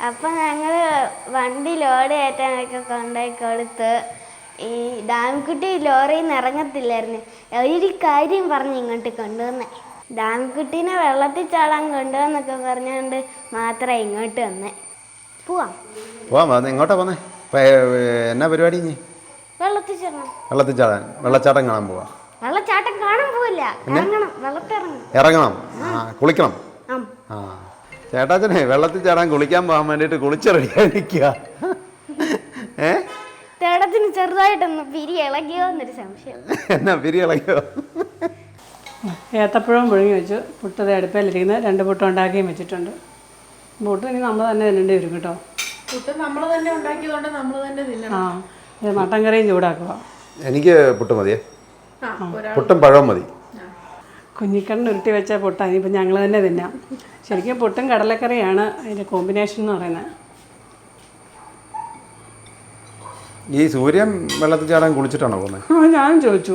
അപ്പം ഞങ്ങൾ വണ്ടി ലോഡ് കയറ്റാനൊക്കെ കൊണ്ടുപോയി കൊടുത്ത് ഈ ഡാമിക്കുട്ടി ലോറിയിൽ നിന്ന് ഇറങ്ങത്തില്ലായിരുന്നു. ഒരു കാര്യം പറഞ്ഞ് ഇങ്ങോട്ട് കൊണ്ടുവന്നേ. ഡാമിക്കുട്ടീനെ വെള്ളത്തിൽ ചാടാൻ കൊണ്ടുവന്നൊക്കെ പറഞ്ഞുകൊണ്ട് മാത്രമേ ഇങ്ങോട്ട് വന്നേ. പോവാം. ഇങ്ങോട്ടാ പോന്നേ? എന്നാ പരിപാടി? വെള്ളത്തിൽ ചാടാൻ. വെള്ളച്ചാട്ടം കാണാൻ പോവാ. വെള്ളച്ചാട്ടം കാണാൻ പോവില്ല, ഇറങ്ങണം, കുളിക്കണം. ആ ചേട്ടാച്ചനെ വെള്ളത്തിൽ ചാടാൻ കുളിക്കാൻ പോകാൻ വേണ്ടിട്ട് കുളിച്ച് റെഡിയായി നിൽക്കുക. ചേട്ടത്തിന് ചെറുതായിട്ടൊന്ന് പിരി ഇളകിയോ എന്നൊരു സംശയം. എന്നാ പിരി ഇളകിയോ? ഏത്തപ്പഴം പുഴുങ്ങി വെച്ചു. പുട്ടത് അടുപ്പിലിരിക്കുന്ന 2 പുട്ട് ഉണ്ടാക്കിയും വെച്ചിട്ടുണ്ട്. പുട്ട് ഇനി നമ്മൾ തന്നെ തിന്നേണ്ടി വരും കേട്ടോ. പുട്ട് നമ്മൾ തന്നെ ഉണ്ടാക്കിയതുകൊണ്ട് നമ്മൾ തന്നെ തിന്നണം. ആ ഇത് മട്ടൻ കറിയും ചൂടാക്കുക. എനിക്ക് പുട്ട് മതിയേ, പുട്ടും പഴവും മതി. കുഞ്ഞിക്കണ്ണ് ഉരുട്ടി വെച്ച പുട്ടാണ്, ഇനിയിപ്പോൾ ഞങ്ങൾ തന്നെ തിന്നാം. ശരിക്കും പുട്ടും കടലക്കറിയാണ് അതിൻ്റെ കോമ്പിനേഷൻ എന്ന് പറയുന്നത്. ഈ സൂര്യൻ വെള്ളത്തിൽ ചാടാൻ കുളിച്ചിട്ടാണോ പോകുന്നത്? ഞാൻ ചോദിച്ചു.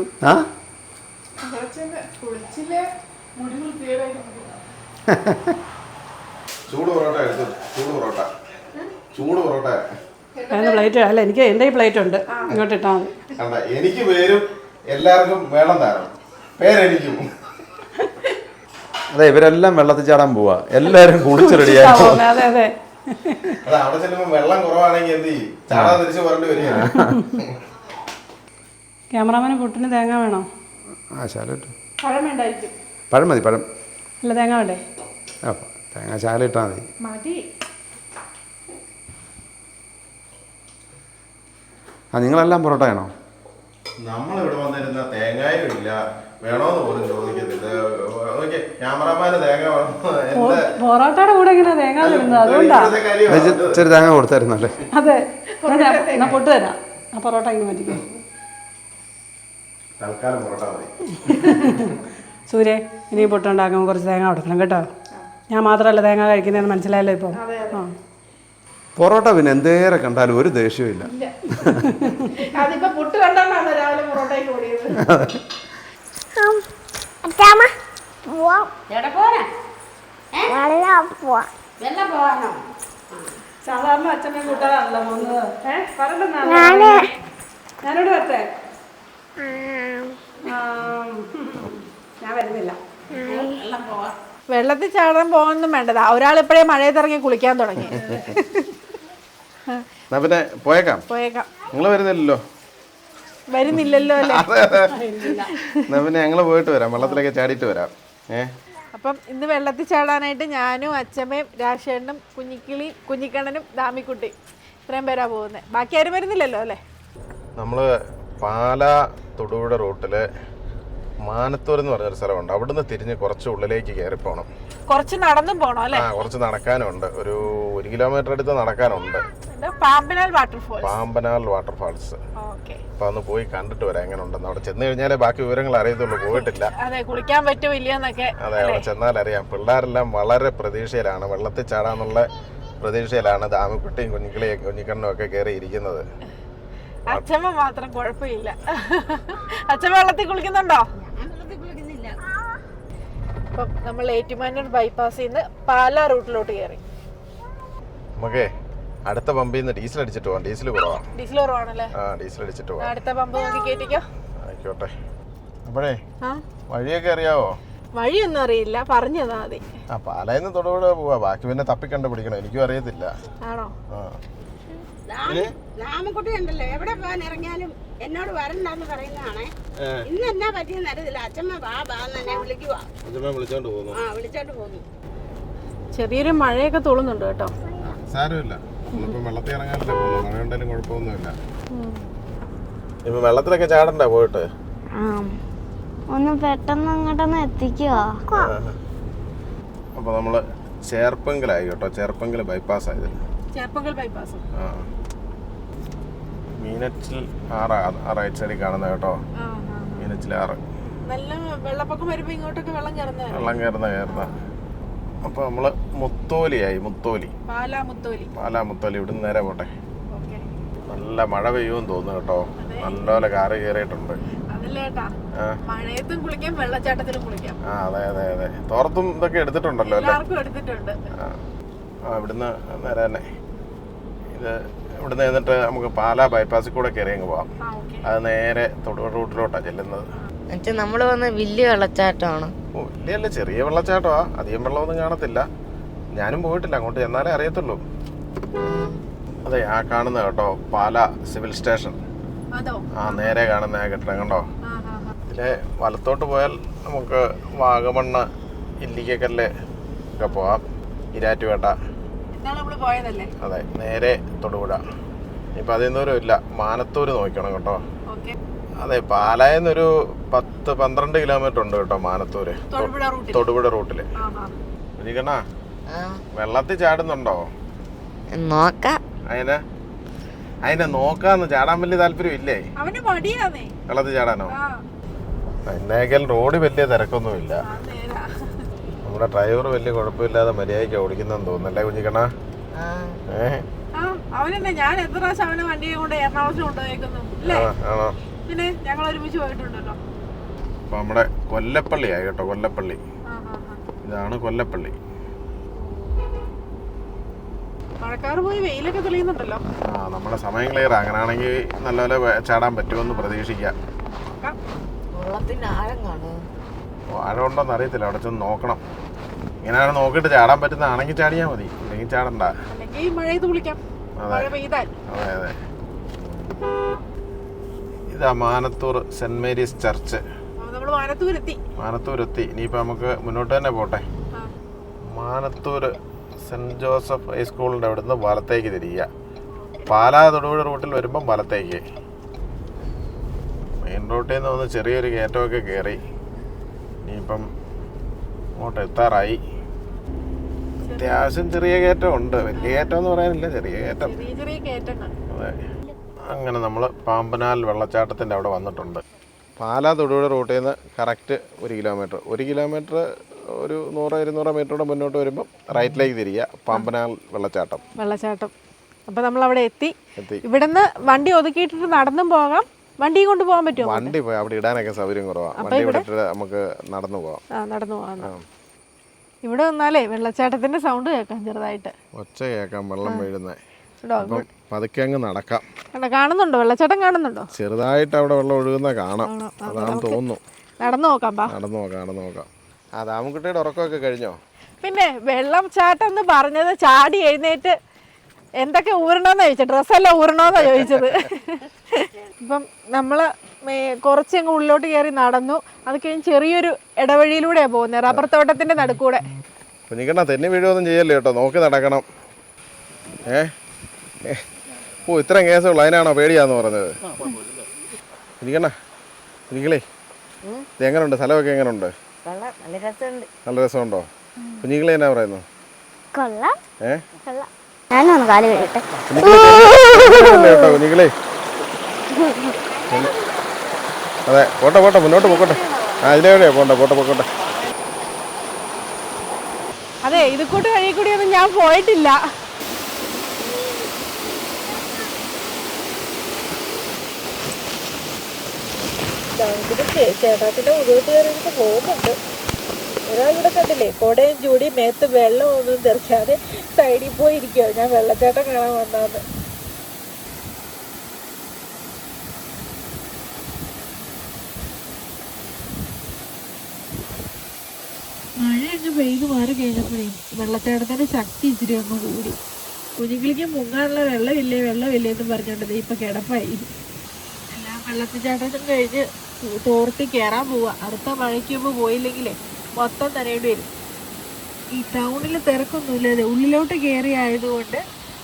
പ്ലേറ്റ് അല്ല, എനിക്ക് എൻ്റെ ഈ പ്ലേറ്റ് ഉണ്ട്, ഇങ്ങോട്ട് ഇട്ടാൽ മതി. എനിക്ക് പേരും എല്ലാവർക്കും വേണം തരണം, പേരെനിക്കും. അതെ, ഇവരെല്ലാം വെള്ളത്തിൽ ചാടാൻ പോവാ, എല്ലാരും കുളിച്ച് റെഡിയായി. അതെ അതെ. അവിടെ ചെല്ലുമ്പോ വെള്ളം കുറവാണെങ്കിൽ എന്ത് ചെയ്യും? ചാടാൻ തിരിച്ച് പറഞ്ഞിട്ട് വരികയാണ്. ക്യാമറാമാന് പുട്ടിന് തേങ്ങ വേണോ? പഴം വേണ്ടായിരിക്കും. പഴം മതി, പഴം. അല്ല തേങ്ങ വേണ്ടേ? തേങ്ങ ശാല ഇട്ടാൽ മതി. നിങ്ങളെല്ലാം പൊറോട്ട ആണോ? നമ്മളിവിടെ വന്നിരുന്ന തേങ്ങയും ഇല്ല, വേണോന്ന് പോലും ചോദിക്കത്തില്ല. പൊറോട്ടയുടെ കൂടെ എങ്ങനെയാ തേങ്ങ തരുന്നത്? അതുകൊണ്ടാ ചെറു തേങ്ങ കൊടുത്തായിരുന്നല്ലേ? അതെ, എന്നാ പൊട്ട് തരാം. ആ പൊറോട്ട ഇങ്ങനെ മാറ്റിക്കോ. തൽക്കാലം പൊറോട്ട മതി. സൂര്യ, ഇനി പൊട്ടുണ്ടാക്കുമ്പോൾ കുറച്ച് തേങ്ങ കൊടുക്കണം കേട്ടോ. ഞാൻ മാത്രമല്ല തേങ്ങ കഴിക്കുന്നതെന്ന് മനസ്സിലായല്ലോ ഇപ്പോൾ. ആ പൊറോട്ട പിന്നെ എന്തേറെ കണ്ടാലും ഒരു ദേഷ്യവും ഇല്ല. അതിപ്പോ പുട്ട് കണ്ടാണ് രാവിലെ പൊറോട്ടയ്ക്ക് ഓടിയത്. സാധാരണ അച്ഛനെ കൂട്ടാറല്ല പോകുന്നത്. ഞാനോട് വരട്ടെ? ഞാൻ വരുന്നില്ല. വെള്ളത്തിൽ ചാടാൻ പോകാനൊന്നും വേണ്ടതാ. ഒരാളിപ്പോഴേ മഴയത്തിറങ്ങി കുളിക്കാൻ തുടങ്ങി. പിന്നെ പോയേക്കാം. നിങ്ങൾ വരുന്നില്ലല്ലോ. വരുന്നില്ലല്ലോ അല്ലേ? പിന്നെ ഞങ്ങള് പോയിട്ട് വരാം, വെള്ളത്തിലേക്ക് ചാടിയിട്ട് വരാം. അപ്പം ഇന്ന് വെള്ളത്തിൽ ചാടാനായിട്ട് ഞാനും അച്ഛമ്മയും രാശേണ്ണും കുഞ്ഞിക്കിളി കുഞ്ഞിക്കണ്ണനും ദാമിക്കുട്ടി ഇത്രയും പേരാ പോകുന്നത്. ബാക്കി ആരും വരുന്നില്ലല്ലോ അല്ലേ? നമ്മള് പാലാ തൊടുപുഴ റൂട്ടില് മാനത്തൂർ എന്ന് പറഞ്ഞൊരു സ്ഥലമുണ്ട്. അവിടുന്ന് തിരിഞ്ഞ് കുറച്ച് ഉള്ളിലേക്ക് കയറി പോകണം. കുറച്ച് നടന്നും പോകണം അല്ലേ? കുറച്ച് നടക്കാനുണ്ട്, ഒരു 1 കിലോമീറ്റർ അടുത്ത് നടക്കാനുണ്ട്. പാമ്പനാൽ വാട്ടർഫാൾസ്. അപ്പൊ ഒന്ന് പോയി കണ്ടിട്ട് വരാം എങ്ങനെ ഉണ്ടെന്ന്. അവിടെ ചെന്ന് കഴിഞ്ഞാലേ ബാക്കി വിവരങ്ങൾ അറിയത്തുള്ളൂ, പോയിട്ടില്ല. അതെ, കുളിക്കാൻ പറ്റുമോ ഇല്ലയെന്നൊക്കെ. അതെ, അവിടെ ചെന്നാൽ അറിയാം. പിള്ളേരെല്ലാം വളരെ പ്രതീക്ഷയിലാണ്, വെള്ളത്തിൽ ചാടാന്നുള്ള പ്രതീക്ഷയിലാണ് ദാമിക്കുട്ടിയും കുഞ്ഞിക്കണ്ണും ഒക്കെ കയറി ഇരിക്കുന്നത്. അച്ഛമ്മ മാത്രം കുഴപ്പമില്ല. അച്ഛമ്മ വെള്ളത്തിൽ കുളിക്കുന്നുണ്ടോ? അപ്പം നമ്മൾ ഏറ്റുമാനൂർ ബൈപ്പാസിൽ നിന്ന് പാലാ റൂട്ടിലോട്ട് കയറി. നമുക്കേ അടുത്ത പമ്പിൽ നിന്ന് ഡീസൽ അടിച്ചിട്ട് പോവാം. ഡീസൽ കുറവാണ്. ഡീസൽ കുറവാണല്ലേ? ഡീസൽ അടിച്ചിട്ട് പോവാം. അടുത്ത പമ്പ് നോക്കി കേറ്റിക്കോ. ആയിക്കോട്ടെ. അപ്പോഴേ വഴിയൊക്കെ അറിയാവോ? വഴിയൊന്നും അറിയില്ല, പറഞ്ഞു തന്നാ മതി. പാലായിന്ന് തൊടുപുഴ പോവാ, ബാക്കി പിന്നെ തപ്പിക്കണ്ട് പിടിക്കണം. എനിക്കും അറിയത്തില്ല. ആണോ? രാമക്കുട്ടി ഉണ്ടല്ലോ, എവിടെ പോകാൻ ഇറങ്ങിയാലും എന്നോട് വരണ്ടെന്ന് പറയുന്നതാണേ. ഇന്ന് എന്നാ പറ്റിയെന്ന് അറിയത്തില്ല. അച്ഛമ്മ എന്നെ വിളിക്കുവാ. വിളിച്ചോണ്ട് പോകുന്നു. ചെറിയൊരു മഴയൊക്കെ തുളുന്നുണ്ട് കേട്ടോ. സാരമില്ല, വെള്ളത്തിൽ ഇറങ്ങാനല്ലേ പോകുന്നു. മഴ ഉണ്ടെങ്കിലും കുഴപ്പമൊന്നുമില്ല. ഇപ്പൊ വെള്ളത്തിലൊക്കെ ചാടണ്ട പോയിട്ട്. ഒന്ന് പെട്ടെന്ന് അങ്ങോട്ടൊന്ന് എത്തിക്കുവോ? അപ്പൊ നമ്മള് ചേർപ്പങ്കലായി കേട്ടോ. ചേർപ്പങ്കൽ ബൈപ്പാസ് ആയത്. ചേർപ്പങ്കൽ ബൈപ്പാസ്. മീനച്ചിൽ 6 റൈറ്റ് സൈഡിൽ കാണുന്ന കേട്ടോ. മീനച്ചിൽ 6. നല്ല വെള്ളപ്പൊക്കം വരുമ്പോ ഇങ്ങോട്ടൊക്കെ വെള്ളം കയറുന്ന. അപ്പൊ നമ്മള് മുത്തോലിയായി. പാലാ മുത്തോലി. ഇവിടുന്ന് നേരെ പോട്ടെ. നല്ല മഴ പെയ്യുമെന്ന് തോന്നുന്നു കേട്ടോ. നല്ലപോലെ കാറ് കയറിയിട്ടുണ്ട്. മഴയത്തും കുളിക്കാം, വെള്ളച്ചാട്ടത്തിലും കുളിക്കാം. അതെ. തോർത്തും ഇതൊക്കെ എടുത്തിട്ടുണ്ടല്ലോ അല്ലേ? ഇവിടുന്ന് നേരെ തന്നെ ഇത് ഇവിടുന്ന് എന്നിട്ട് നമുക്ക് പാലാ ബൈപ്പാസിൽ കൂടെ കയറി അങ്ങ് പോവാം. അത് നേരെ തൊടുപുഴ റൂട്ടിലോട്ടാണ് ചെല്ലുന്നത്. നമ്മൾ വന്ന് വലിയ വെള്ളച്ചാട്ടമാണ്. ഓ വലിയല്ല, ചെറിയ വെള്ളച്ചാട്ടമാ, അധികം വെള്ളമൊന്നും കാണത്തില്ല. ഞാനും പോയിട്ടില്ല, അങ്ങോട്ട് ചെന്നാലേ അറിയത്തുള്ളൂ. അതെ, ആ കാണുന്ന കേട്ടോ പാലാ സിവിൽ സ്റ്റേഷൻ. ആ നേരെ കാണുന്ന ആ കെട്ടിടം കണ്ടോ. ഇതിലെ വലത്തോട്ട് പോയാൽ നമുക്ക് വാഗമണ്ണ്, ഇല്ലിക്കക്കല്ല് ഒക്കെ പോവാം, ഇരാറ്റുപേട്ട. അതെ, നേരെ തൊടുപുഴ. ഇപ്പം അതിൽ നിന്നൊരു ഇല്ല, മാനത്തൂർ നോക്കണം കേട്ടോ. അതെ, പാലായെന്നൊരു 10-12 കിലോമീറ്റർ ഉണ്ട് കേട്ടോ മാനത്തൂര്, തൊടുപുഴ റൂട്ടില്. കുഞ്ഞിക്കണ്ണ വെള്ളത്തിൽ ചാടുന്നുണ്ടോ? നോക്കാം. അതിനെ നോക്കാന്ന് ചാടാൻ വലിയ താല്പര്യം ഇല്ലേ? വെള്ളത്തിൽ ചാടാനോ? എന്നേക്കാൾ റോഡ് വലിയ തിരക്കൊന്നുമില്ല. നമ്മുടെ ഡ്രൈവർ വലിയ കുഴപ്പമില്ലാതെ മര്യാദയ്ക്ക് ഓടിക്കുന്നെന്ന് തോന്നുന്നല്ലേ കുഞ്ഞിക്കണ്ണ? ഞാൻ എത്ര പ്രാവശ്യം അവനെ വണ്ടിയെ കൊണ്ട് എറണാകുളത്ത് കൊണ്ടുപോയേക്കുന്നു. പിന്നെ ഞങ്ങൾ ഒരുമിച്ച് പോയിട്ടുണ്ടല്ലോ. അപ്പൊ നമ്മുടെ കൊല്ലപ്പള്ളിയായി കേട്ടോ, കൊല്ലപ്പള്ളി. ഇതാണ് കൊല്ലപ്പള്ളി. മഴക്കാറ് പോയി വെയിലൊക്കെ തെളിയുന്നുണ്ടല്ലോ. നമ്മുടെ സമയം ക്ലിയർ. അങ്ങനെയാണെങ്കിൽ നല്ലപോലെ ചാടാൻ പറ്റുമെന്ന് പ്രതീക്ഷിക്കാം. ആഴം ഉണ്ടോന്ന് അറിയത്തില്ല, അവിടെ ചെന്ന് നോക്കണം. ഇങ്ങനെയാണ് നോക്കിയിട്ട് ചാടാൻ പറ്റുന്നതാണെങ്കിൽ ചാടിയാൽ മതി, ഇല്ലെങ്കിൽ ചാടണ്ട. അതെ അതെ. ഇതാ മാനത്തൂർ സെന്റ് മേരീസ് ചർച്ച്. മാനത്തൂരെത്തി. ഇനിയിപ്പോൾ നമുക്ക് മുന്നോട്ട് തന്നെ പോട്ടെ. മാനത്തൂർ സെന്റ് ജോസഫ് ഹൈസ്കൂളിൻ്റെ അവിടുന്ന് വലത്തേക്ക് തിരിയുക. പാലാ തൊടുപുഴ റൂട്ടിൽ വരുമ്പം വലത്തേക്ക്. മെയിൻ റൂട്ടിൽ നിന്ന് വന്ന് ചെറിയൊരു കയറ്റമൊക്കെ കയറി. ഇനിയിപ്പം അങ്ങോട്ട് എത്താറായി. അത്യാവശ്യം ചെറിയ കയറ്റം ഉണ്ട്, വലിയ കയറ്റം എന്ന് പറയാനില്ല, ചെറിയ കയറ്റം. അതെ. അങ്ങനെ നമ്മൾ പാമ്പനാൽ വെള്ളച്ചാട്ടത്തിൻ്റെ അവിടെ വന്നിട്ടുണ്ട്. പാലാ തൊടുപുഴ റൂട്ടിൽ നിന്ന് കറക്റ്റ് 1 കിലോമീറ്റർ. 1 കിലോമീറ്റർ ഒരു 100-200 മീറ്ററോടെ മുന്നോട്ട് വരുമ്പോൾ റൈറ്റിലേക്ക് തിരിയുക, പാമ്പനാൽ വെള്ളച്ചാട്ടം. അപ്പം നമ്മൾ അവിടെ എത്തി. ഇവിടുന്ന് വണ്ടി ഒതുക്കിയിട്ടിട്ട് നടന്നും പോകാം, വണ്ടിയും കൊണ്ട് പോകാൻ പറ്റുമോ? വണ്ടി പോയി അവിടെ ഇടാനൊക്കെ സൗകര്യം കുറവാണ്. വണ്ടി വിട്ടിട്ട് നമുക്ക് നടന്നു പോകാം. ഇവിടെ വന്നാലേ വെള്ളച്ചാട്ടത്തിന്റെ സൗണ്ട് കേൾക്കാം, ചെറുതായിട്ട് ഒച്ച കേൾക്കാം, വെള്ളം വീഴുന്നത്. പതുക്കെ അങ്ങ് നടക്കാം. കാണുന്നുണ്ടോ വെള്ളച്ചാട്ടം? കാണുന്നുണ്ടോ? ചെറുതായിട്ട് അവിടെ വെള്ളം ഒഴുകുന്ന കാണാം, അതാണെന്ന് തോന്നുന്നു. നടന്നു നോക്കാം. നടന്നു നോക്കാം. ആ ദാമുക്കുട്ടിയുടെ ഉറക്കമൊക്കെ കഴിഞ്ഞോ? പിന്നെ വെള്ളച്ചാട്ടം എന്ന് പറഞ്ഞത് ചാടി എഴുന്നേറ്റ് എന്തൊക്കെ ഊരണോന്നാ ചോദിച്ചത്, ഡ്രസ്സെല്ലാം ഊരണോന്നാ ചോദിച്ചത്. ഇപ്പം നമ്മള് കുറച്ചങ്ങ് ഉള്ളിലോട്ട് കയറി നടന്നു. അത് കഴിഞ്ഞ് ചെറിയൊരു ഇടവഴിയിലൂടെയാണ് പോകുന്നത്, റബ്ബർ തോട്ടത്തിന്റെ നടുക്കൂടെ. കുഞ്ഞിക്കണ്ണ തെന്നി വീഴുവൊന്നും ചെയ്യല്ലേ കേട്ടോ, നോക്കി നടക്കണം. ഓ ഇത്രയും കേസുള്ളൂ, അതിനാണോ പേടിയാന്ന് പറഞ്ഞത്? കുഞ്ഞിക്കണ്ണ, കുഞ്ഞിക്കളേ ഇത് എങ്ങനെയുണ്ട്? സ്ഥലമൊക്കെ എങ്ങനെയുണ്ട്? നല്ല രസമുണ്ടോ? കുഞ്ഞിക്കളി എന്നാ പറയുന്നു? ഞാനൊന്ന് കാല് കഴിയട്ടെ കേട്ടോ കുഞ്ഞിക്കളി. അതെ, പോട്ടെ മുന്നോട്ട് പോട്ടെ. അതിലെവിടെയാ പോട്ടെ. അതെ, ഇത് കൂട്ട് വഴി കൂടിയൊന്നും ഞാൻ പോയിട്ടില്ല. ചേട്ടാത്തിന്റെ ഉരുവത്ത് കയറിയിട്ട് പോകുന്നുണ്ട്. ഒരാളിവിടെ കണ്ടില്ലേ, കൊടയും ചൂടി മേത്ത് വെള്ളം ഒന്നും തെറിക്കാതെ സൈഡിൽ പോയി ഇരിക്കുക. ഞാൻ വെള്ളച്ചാട്ടം കാണാൻ വന്നാന്ന്. മഴ അങ്ങ് പെയ്ത് മാറി കഴിഞ്ഞപ്പോഴേ വെള്ളച്ചാട്ടത്തിന്റെ ശക്തി ഇച്ചിരി ഒന്ന് കൂടി. കുഞ്ഞുങ്ങൾക്ക് മുങ്ങാനുള്ള വെള്ളമില്ലേ എന്ന് പറഞ്ഞോണ്ടത് ഇപ്പൊ കിടപ്പായി. എല്ലാം വെള്ളച്ചാട്ടം കഴിഞ്ഞ് തോർത്തി കയറാൻ പോവാ. അടുത്ത മഴയ്ക്ക് മുമ്പ് പോയില്ലെങ്കിലേ മൊത്തം നനയേണ്ടി വരും. ഈ ടൗണിൽ തിരക്കൊന്നുമില്ലാതെ ഉള്ളിലോട്ട് കയറി ആയതുകൊണ്ട്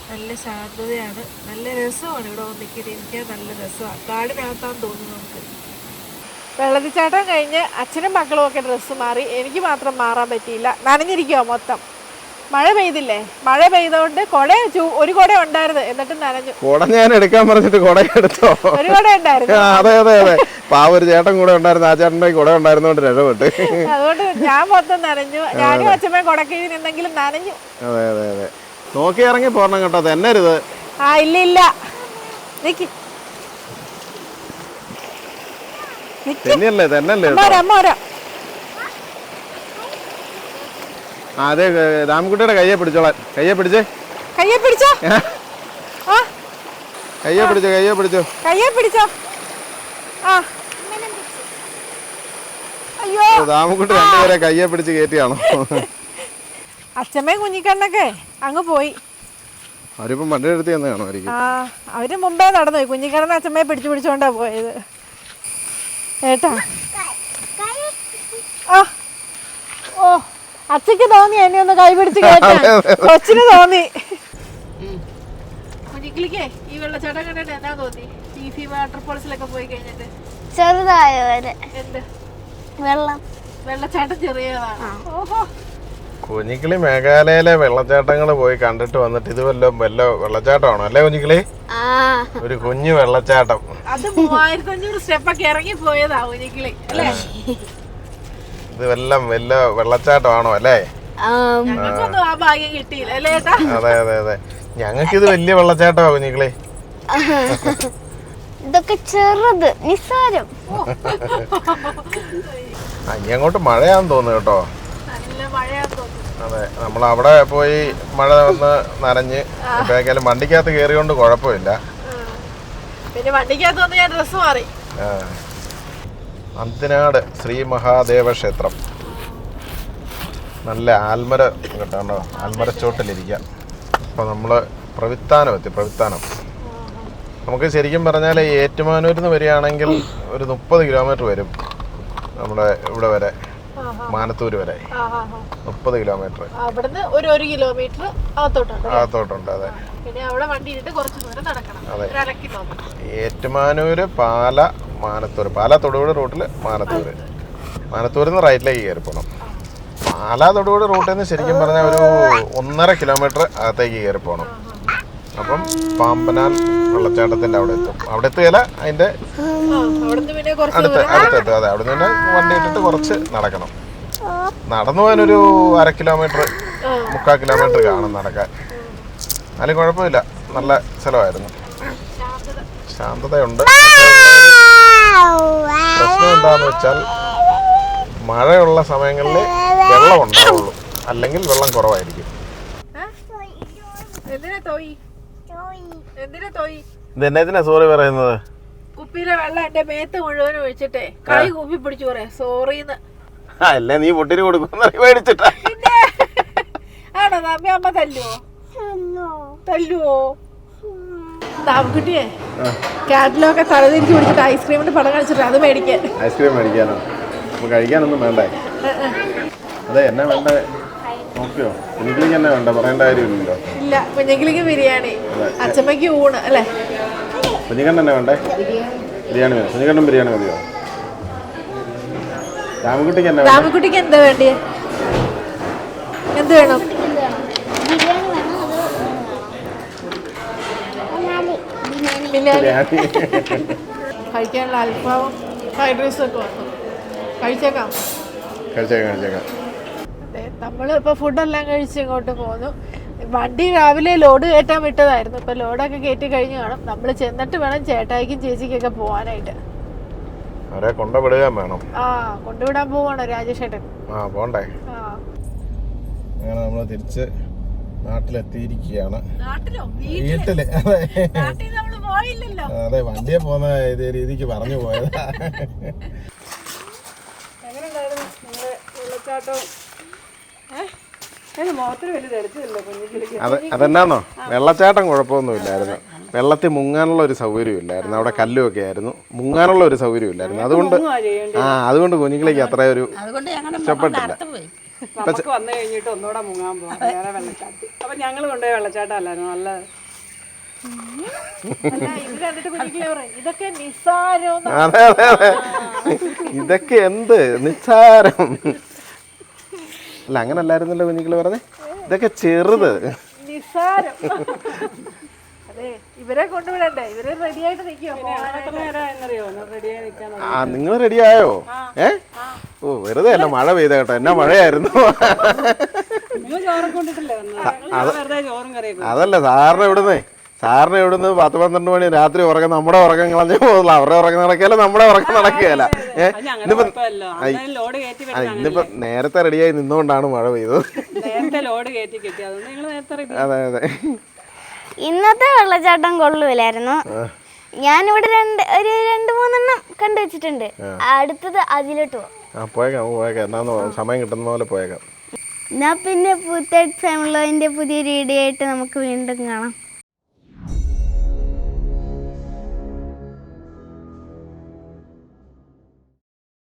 നല്ല ശാന്തതയാണ്, നല്ല രസമാണ് ഇവിടെ വന്നിരിക്കുന്നത്. എനിക്ക് നല്ല രസമാണ്, കാടിനകത്താന്ന് തോന്നുന്നു നമുക്ക്. വെള്ളച്ചാട്ടം കഴിഞ്ഞ് അച്ഛനും മക്കളും ഒക്കെ ഡ്രസ്സ് മാറി. എനിക്ക് മാത്രം മാറാൻ പറ്റിയില്ല, നനഞ്ഞിരിക്കുവോ മൊത്തം. മഴ പെയ്തില്ലേ, മഴ പെയ്തോണ്ട് ഒരു കുട ഉണ്ടായിരുന്നു, എന്നിട്ട് നനഞ്ഞു. കുട ഞാൻ എടുക്കാൻ പറഞ്ഞിട്ട് കുട എടുത്തോ? ഒരു കുട ഉണ്ടായിരുന്നു. അതെ പാവൊരു ചേട്ടൻ കൂടെ ഉണ്ടായിരുന്നു, ആ ചേട്ടൻ്റെ കുട ഉണ്ടായിരുന്നോണ്ട് രക്ഷപ്പെട്ട്. അതുകൊണ്ട് ഞാൻ മൊത്തം നനഞ്ഞു. ഞാനും അച്ഛമ്മയും കുടക്കീഴിൽ നിന്നെങ്കിലും നനഞ്ഞു. അതെ നോക്കി ഇറങ്ങി പോരണം കേട്ടോ, തെന്നരുത്. ഇല്ല നിക്ക്. തെന്നല്ലേ അമ്മ ആ അതെ രാമൻകുട്ടിയുടെ കയ്യെ പിടിച്ചോളാൻ. കയ്യെ പിടിച്ചേ. കയ്യെ പിടിച്ചോ. ആ കയ്യെ പിടിച്ചോ. കയ്യെ പിടിച്ചോ. കയ്യെ പിടിച്ചോ. ആ അയ്യോ രാമൻകുട്ടി രണ്ടുപേരെ കയ്യെ പിടിച്ച് കയറ്റിയാണോ? അച്ഛമ്മയും കുഞ്ഞിക്കണ്ണൊക്കെ അങ്ങ് പോയി. അവരിപ്പം വണ്ടി എടുത്ത് തന്നെയാണോ ആയിരിക്കും? ആ അവര് മുമ്പേ നടന്നു പോയി. കുഞ്ഞിക്കണ്ണൻ അച്ഛമ്മയെ പിടിച്ചോണ്ടാ പോയത്. ഏട്ടാ ആ ഓ അച്ഛക്ക് തോന്നി എന്നെ ഒന്ന് കൈ പിടിച്ച് കേട്ടാ. കൊച്ചിന് തോന്നി. കുഞ്ഞിക്കിളിക്കേ ഈ വെള്ളച്ചാട്ടം കണ്ടിട്ട് എന്നാ തോന്നി? ടി വാട്ടർഫോൾസിലൊക്കെ പോയി കഴിഞ്ഞിട്ട് ചെറുതായ വരെ എന്ത് വെള്ളം വെള്ളച്ചാട്ടം ചെറിയതാണ്. ഓഹോ കുഞ്ഞിക്കിളി മേഘാലയയിലെ വെള്ളച്ചാട്ടങ്ങൾ പോയി കണ്ടിട്ട് വന്നിട്ട് ഇത് വല്ല വെള്ളച്ചാട്ടമാണോ അല്ലേ കുഞ്ഞിക്കിളി? ആ ഒരു കുഞ്ഞു വെള്ളച്ചാട്ടം. അത് 3500 സ്റ്റെപ്പൊക്കെ ഇറങ്ങി പോയതാ കുഞ്ഞിക്കിളി അല്ലേ? ഇത് വല്ല വെള്ളച്ചാട്ടമാണോ അല്ലേ? ഞങ്ങൾക്കൊന്നും ആ ഭാഗ്യം കിട്ടിയില്ല അല്ലേ ഏട്ടാ? അതെ അതെ അതെ ഞങ്ങൾക്കിത് വലിയ വെള്ളച്ചാട്ടമാ കുഞ്ഞിക്കിളി. ഇതൊക്കെ ചെറുത് നിസ്സാരം. ഇനി അങ്ങോട്ട് മഴയാന്ന് തോന്നുന്നു കേട്ടോ. നല്ല മഴയാന്ന് തോന്നുന്നു. അതെ നമ്മൾ അവിടെ പോയി മഴ വന്ന് നനഞ്ഞ് ഇപ്പോഴേക്കാളും വണ്ടിക്കകത്ത് കയറിയോണ്ട് കുഴപ്പമില്ല. പിന്നെ വണ്ടിക്കകത്ത് വന്ന് ഞാൻ ഡ്രസ്സ് മാറി. അന്തിനാട് ശ്രീ മഹാദേവ ക്ഷേത്രം. നല്ല ആൽമര കേട്ടോ, ആൽമരച്ചോട്ടിലിരിക്കാം. അപ്പോൾ നമ്മൾ പ്രവിത്താനം എത്തി. പ്രവിത്താനം നമുക്ക് ശരിക്കും പറഞ്ഞാൽ ഏറ്റുമാനൂരിൽ നിന്ന് വരികയാണെങ്കിൽ ഒരു 30 കിലോമീറ്റർ വരും നമ്മുടെ ഇവിടെ വരെ, മാനത്തൂർ വരെ 30 കിലോമീറ്റർ. അവിടുന്ന് ഒരു കിലോമീറ്റർ അകത്തോട്ടുണ്ട്. അതെ പിന്നെ അവിടെ വണ്ടി ഇട്ട് കുറച്ച് ദൂരം നടക്കണം. അതെ 1.5 കിലോമീറ്റർ. ഏറ്റുമാനൂര് പാല മാനത്തൂർ, പാല തൊടുപുഴ റൂട്ടിൽ മാനത്തൂര്, മാനത്തൂരിൽ നിന്ന് റൈറ്റിലേക്ക് കയറി പോകണം. പാല തൊടുപുഴ റൂട്ടിൽ നിന്ന് ശരിക്കും പറഞ്ഞാൽ ഒരു 1.5 കിലോമീറ്റർ അകത്തേക്ക് കയറി പോകണം. അപ്പം പാമ്പനാൽ വെള്ളച്ചാട്ടത്തിൻ്റെ അവിടെ എത്തും. അവിടെ എത്തുകയില്ല, അതിൻ്റെ അടുത്തെത്തും. അതെ അവിടെ നിന്ന് വണ്ടി ഇട്ടിട്ട് കുറച്ച് നടക്കണം. നടന്നു പോകാനൊരു 1/2 കിലോമീറ്റർ 3/4 കിലോമീറ്റർ കാണും നടക്കാൻ. അതിലും കുഴപ്പമില്ല, നല്ല സ്ഥലമായിരുന്നു, ശാന്തതയുണ്ട്. പ്രശ്നം എന്താണെന്ന് വെച്ചാൽ മഴയുള്ള സമയങ്ങളിൽ വെള്ളം ഉണ്ടാവുള്ളൂ, അല്ലെങ്കിൽ വെള്ളം കുറവായിരിക്കും. ഇതെന്നതിനാ സോറി പറയുന്നത്? കുപ്പിയിലെ വെള്ളം എന്റെ മേത്ത് മുഴുവൻ ഒഴിച്ചിട്ടേ കൈ കൂപ്പി പിടിച്ചു പറയാ സോറിന്ന്. അല്ലേ നീ പൊട്ടിന് കൊടുക്കുന്ന മേടിച്ചിട്ടാ? ആണോ നമ്മ അമ്മ തല്ലുവോ? താമക്കുട്ടിയെ കാറ്റിലൊക്കെ തലതിരിച്ച് പിടിച്ചിട്ട് ഐസ്ക്രീമിന്റെ പടം കളിച്ചിട്ട് അത് മേടിക്കാൻ. ഐസ്ക്രീം മേടിക്കാനോ? കഴിക്കാനൊന്നും വേണ്ടേ? അതെ എന്നാ വേണ്ടേ നോക്കിയോ? കുഞ്ഞിക്കിളിക്ക് എന്നാ വേണ്ട പറയേണ്ട കാര്യമില്ലല്ലോ. ഇല്ല, കുഞ്ഞിക്കിളിക്ക് ബിരിയാണി, അച്ഛമ്മയ്ക്ക് ഊണ് അല്ലേ? കുഞ്ഞിക്കണ്ണൻ എന്നാ വേണ്ടേ? ബിരിയാണി വേണം. കുഞ്ഞിക്കണ്ണൻ ബിരിയാണി മതിയോ? രാമൻകുട്ടിക്ക് എന്നാ? രാമൻകുട്ടിക്ക് എന്താ വേണ്ടിയേ? എന്ത് വേണം? ബിരിയാണി കഴിക്കാനുള്ള അൽഫാമും ഫ്രൈഡ് റൈസും ഒക്കെ വന്നു. കഴിച്ചേക്കാം. നമ്മളിപ്പോൾ ഫുഡെല്ലാം കഴിച്ച് ഇങ്ങോട്ട് പോന്നു. വണ്ടി രാവിലെ ലോഡ് കയറ്റാൻ വിട്ടതായിരുന്നു. ഇപ്പം ലോഡൊക്കെ കയറ്റി കഴിഞ്ഞ് കാണും. നമ്മൾ ചെന്നിട്ട് വേണം ചേട്ടായിക്കും ചേച്ചിക്കൊക്കെ പോകാനായിട്ട്. അവരെ കൊണ്ടുവിടാൻ വേണം. കൊണ്ടുവിടാൻ പോവാണോ രാജേഷേട്ടൻ? പോണ്ടേ. അങ്ങനെ നമ്മൾ തിരിച്ച് നാട്ടിലെത്തിയിരിക്കുകയാണ്. വീട്ടില് അതെ വണ്ടിയെ പോകുന്ന ഇതേ രീതിക്ക് പറഞ്ഞു പോയത്. അതെന്നാന്നോ, വെള്ളച്ചാട്ടം കുഴപ്പമൊന്നുമില്ലായിരുന്നു. വെള്ളത്തിൽ മുങ്ങാനുള്ള ഒരു സൗകര്യം ഇല്ലായിരുന്നു. അവിടെ കല്ലുമൊക്കെ ആയിരുന്നു, മുങ്ങാനുള്ള ഒരു സൗകര്യം ഇല്ലായിരുന്നു. അതുകൊണ്ട് കുഞ്ഞുങ്ങളിലേക്ക് അത്ര ഒരു ഇഷ്ടപ്പെട്ടില്ല. വന്നു കഴിഞ്ഞിട്ട് ഒന്നുകൂടെ മുങ്ങാൻ പോകാം വേറെ വെള്ളച്ചാട്ടം. അപ്പൊ ഞങ്ങൾ കൊണ്ടുപോയ വെള്ളച്ചാട്ടം അല്ലായിരുന്നു നല്ലത്. ഇതൊക്കെ എന്ത് നിസ്സാരം അല്ല, അങ്ങനെ അല്ലായിരുന്നല്ലോ കുഞ്ഞിക്കിളി പറഞ്ഞേ. ഇതൊക്കെ ചെറുത് നിസ്സാരം. അതെ ഇവരെ കൊണ്ടുവിടണ്ടേ? ഇവര് റെഡിയായിട്ട് നിൽക്കുമോ? നിങ്ങൾ റെഡിയായോ? ഓ വെറുതെ അല്ല, മഴ പെയ്ത കേട്ടോ. എന്നാ മഴയായിരുന്നു. അതല്ല സാറിന് സാറിന് ഇവിടുന്ന് 10-12 മണി രാത്രി ഉറക്കം നമ്മുടെ ഉറക്കം കളഞ്ഞു പോകുന്നില്ല. അവരുടെ ഉറക്കം നടക്കുകയല്ല, നമ്മുടെ ഉറക്കം നടക്കുകയല്ല. ഇന്നിപ്പോ നേരത്തെ റെഡിയായി നിന്നുകൊണ്ടാണ് മഴ പെയ്തത്. അതെ അതെ. ഇന്നത്തെ വെള്ളച്ചാട്ടം കൊള്ളൂലായിരുന്നു. ഞാനിവിടെ ഒരു 2-3 കണ്ടു വെച്ചിട്ടുണ്ട്. അടുത്തത് അതിലോട്ട് പോകും. പോയേക്കാം. എന്നാന്ന് സമയം കിട്ടുന്ന പോലെ പോയേക്കാം. എന്നാ പിന്നെ പൂത്തേട്ട് ഫാമിലിന്റെ പുതിയൊരു വീഡിയോ ആയിട്ട് നമുക്ക് വീണ്ടും കാണാം.